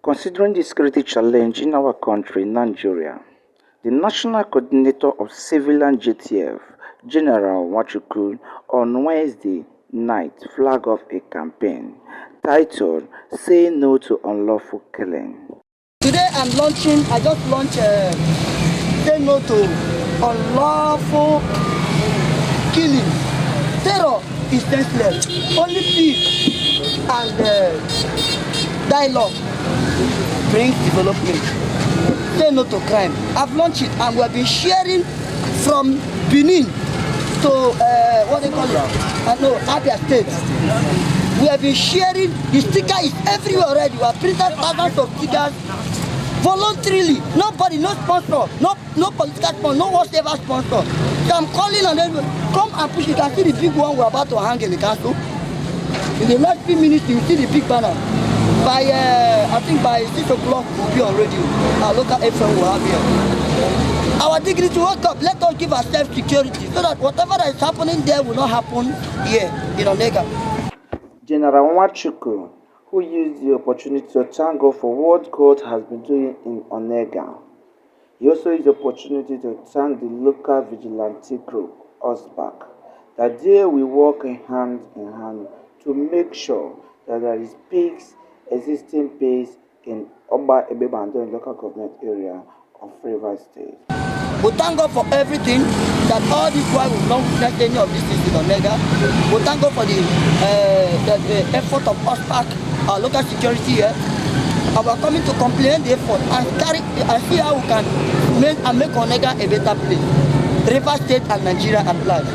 Considering the security challenge in our country, Nigeria, the National Coordinator of Civilian JTF, General Nwachukwu, on Wednesday night flagged off a campaign titled "Say No to Unlawful Killing." Today I just launched Say No to Unlawful Killing. Terror is senseless. Only peace and dialogue brings development. Say no to crime. I've launched it and we have been sharing from Benin to what they call it? Abia State. We have been sharing. The sticker is everywhere already. We have printed thousands of stickers voluntarily. Nobody, no sponsor, no political sponsor, no whatever sponsor. So I'm calling on them, come and push. You can see the big one we're about to hang in the castle. In the last few minutes, you will see the big banner. By I think by 6 o'clock we'll be on radio. Our local FM will have here. Our dignity, wake up. Let us give ourselves security so that whatever that is happening there will not happen here in Onega. General Nwachukwu, who used the opportunity to thank God for what God has been doing in Onega. He also used the opportunity to thank the local vigilante group, OSBAC, that they will work hand in hand to make sure that there is peace, existing peace in Oba Ebebando local government area of Rivers State. We thank God for everything, that all this while we've not witnessed any of this in Onega. We thank God for the effort of OSPAC, our local security here. And we're coming to compliment the effort and see how we can make Onega a better place. Rivers State and Nigeria at large.